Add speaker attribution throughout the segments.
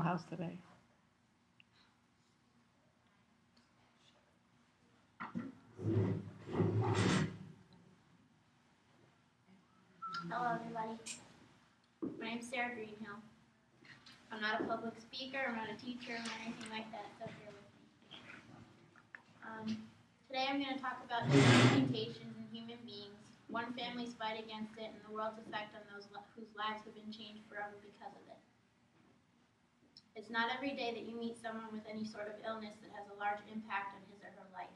Speaker 1: house today.
Speaker 2: Hello, everybody. My name's Sarah Greenhill. I'm not a public speaker, I'm not a teacher, or anything like that, so bear with me. Today I'm going to talk about genetic mutations in human beings, one family's fight against it, and the world's effect on those whose lives have been changed forever because of it. It's not every day that you meet someone with any sort of illness that has a large impact on his or her life.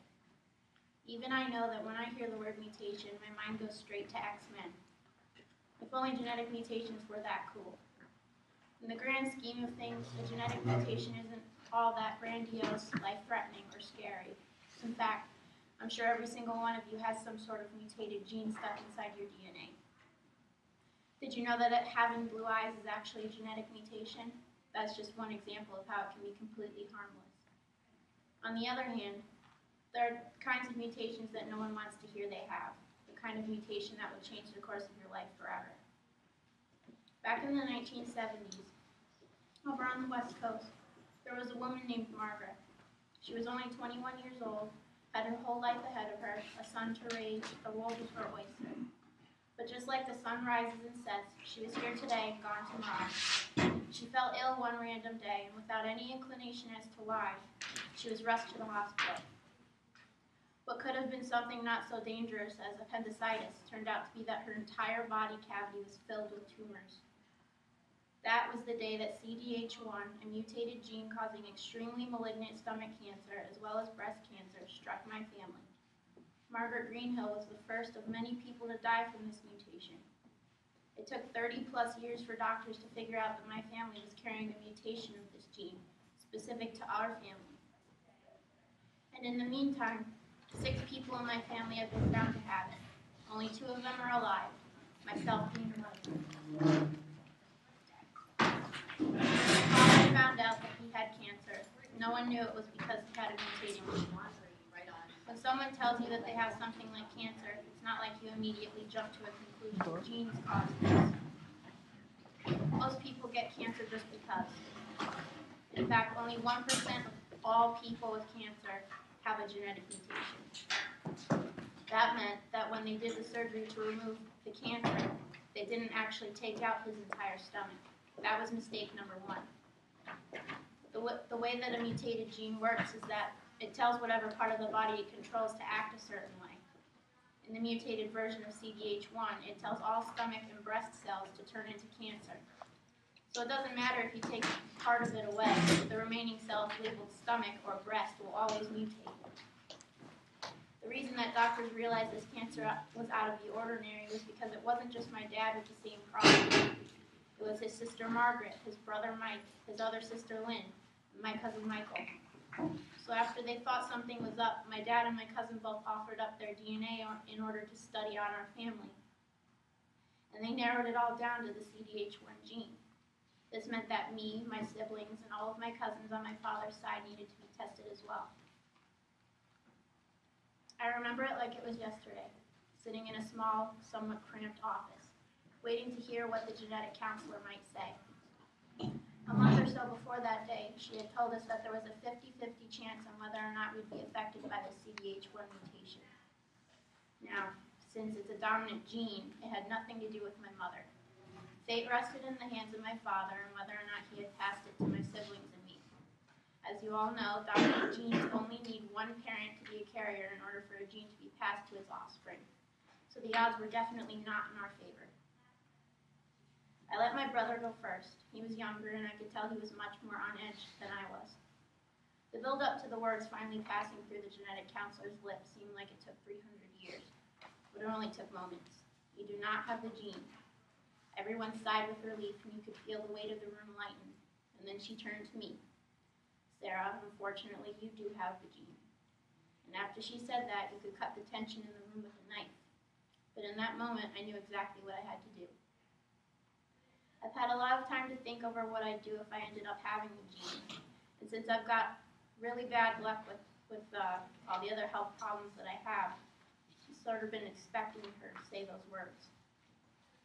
Speaker 2: Even I know that when I hear the word mutation, my mind goes straight to X-Men. If only genetic mutations were that cool. In the grand scheme of things, a genetic mutation isn't all that grandiose, life-threatening, or scary. In fact, I'm sure every single one of you has some sort of mutated gene stuck inside your DNA. Did you know that having blue eyes is actually a genetic mutation? That's just one example of how it can be completely harmless. On the other hand, there are kinds of mutations that no one wants to hear they have. The kind of mutation that will change the course of your life forever. Back in the 1970s, over on the West Coast, there was a woman named Margaret. She was only 21 years old, had her whole life ahead of her, a son to raise, the world was her oyster. But just like the sun rises and sets, she was here today and gone tomorrow. She fell ill one random day, and without any inclination as to why, she was rushed to the hospital. What could have been something not so dangerous as appendicitis turned out to be that her entire body cavity was filled with tumors. That was the day that CDH1, a mutated gene causing extremely malignant stomach cancer as well as breast cancer, struck my family. Margaret Greenhill was the first of many people to die from this mutation. It took 30 plus years for doctors to figure out that my family was carrying a mutation of this gene, specific to our family. And in the meantime, 6 people in my family have been found to have it. Only 2 of them are alive, myself being one of them. When my father found out that he had cancer, no one knew it was because he had a mutated gene. When someone tells you that they have something like cancer, it's not like you immediately jump to a conclusion genes cause this. Most people get cancer just because. In fact, only 1% of all people with cancer have a genetic mutation. That meant that when they did the surgery to remove the cancer, they didn't actually take out his entire stomach. That was mistake number 1. The way that a mutated gene works is that it tells whatever part of the body it controls to act a certain way. In the mutated version of CDH1, it tells all stomach and breast cells to turn into cancer. So it doesn't matter if you take part of it away, the remaining cells labeled stomach or breast will always mutate. The reason that doctors realized this cancer was out of the ordinary was because it wasn't just my dad with the same problem. It was his sister Margaret, his brother Mike, his other sister Lynn, and my cousin Michael. So after they thought something was up, my dad and my cousin both offered up their DNA in order to study on our family. And they narrowed it all down to the CDH1 gene. This meant that me, my siblings, and all of my cousins on my father's side needed to be tested as well. I remember it like it was yesterday, sitting in a small, somewhat cramped office, waiting to hear what the genetic counselor might say. A month or so before that day, she had told us that there was a 50-50 chance on whether or not we'd be affected by the CDH1 mutation. Now, since it's a dominant gene, it had nothing to do with my mother. Fate rested in the hands of my father and whether or not he had passed it to my siblings and me. As you all know, dominant genes only need one parent to be a carrier in order for a gene to be passed to its offspring. So the odds were definitely not in our favor. I let my brother go first. He was younger, and I could tell he was much more on edge than I was. The build-up to the words finally passing through the genetic counselor's lips seemed like it took 300 years, but it only took moments. You do not have the gene. Everyone sighed with relief, and you could feel the weight of the room lighten. And then she turned to me. Sarah, unfortunately, you do have the gene. And after she said that, you could cut the tension in the room with a knife. But in that moment, I knew exactly what I had to do. I've had a lot of time to think over what I'd do if I ended up having the gene. And since I've got really bad luck with all the other health problems that I have, I've sort of been expecting her to say those words.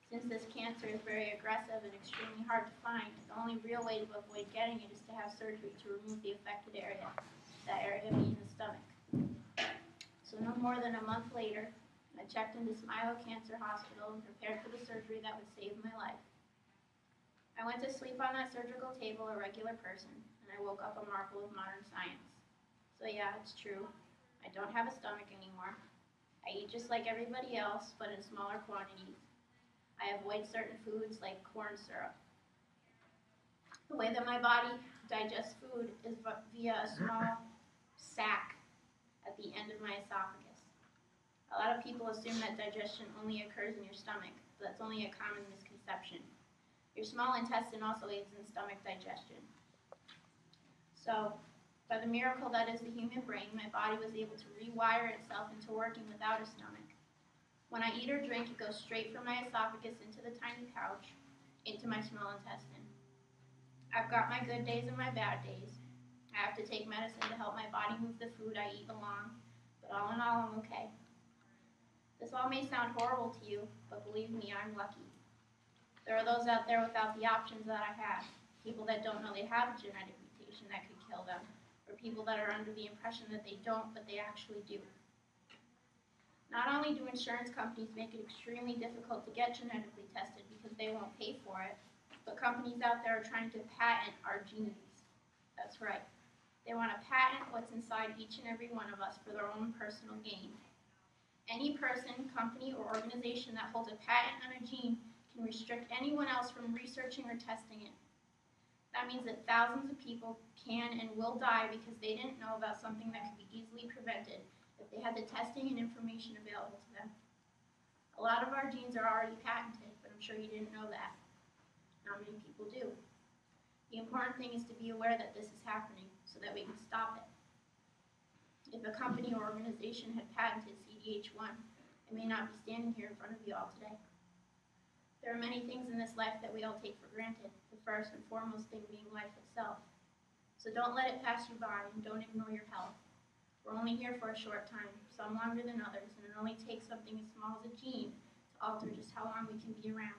Speaker 2: Since this cancer is very aggressive and extremely hard to find, the only real way to avoid getting it is to have surgery to remove the affected area, that area being the stomach. So no more than a month later, I checked into Smilo Cancer Hospital and prepared for the surgery that would save my life. I went to sleep on that surgical table a regular person, and I woke up a marvel of modern science. So yeah, it's true. I don't have a stomach anymore. I eat just like everybody else, but in smaller quantities. I avoid certain foods like corn syrup. The way that my body digests food is via a small sac at the end of my esophagus. A lot of people assume that digestion only occurs in your stomach, but that's only a common misconception. Your small intestine also aids in stomach digestion. So, by the miracle that is the human brain, my body was able to rewire itself into working without a stomach. When I eat or drink, it goes straight from my esophagus into the tiny pouch, into my small intestine. I've got my good days and my bad days. I have to take medicine to help my body move the food I eat along, but all in all, I'm okay. This all may sound horrible to you, but believe me, I'm lucky. There are those out there without the options that I have, people that don't know they have a genetic mutation that could kill them, or people that are under the impression that they don't, but they actually do. Not only do insurance companies make it extremely difficult to get genetically tested because they won't pay for it, but companies out there are trying to patent our genes. That's right. They want to patent what's inside each and every one of us for their own personal gain. Any person, company, or organization that holds a patent on a gene can restrict anyone else from researching or testing it. That means that thousands of people can and will die because they didn't know about something that could be easily prevented if they had the testing and information available to them. A lot of our genes are already patented, but I'm sure you didn't know that. Not many people do. The important thing is to be aware that this is happening so that we can stop it. If a company or organization had patented CDH1, I may not be standing here in front of you all today. There are many things in this life that we all take for granted, the first and foremost thing being life itself. So don't let it pass you by and don't ignore your health. We're only here for a short time, some longer than others, and it only takes something as small as a gene to alter just how long we can be around.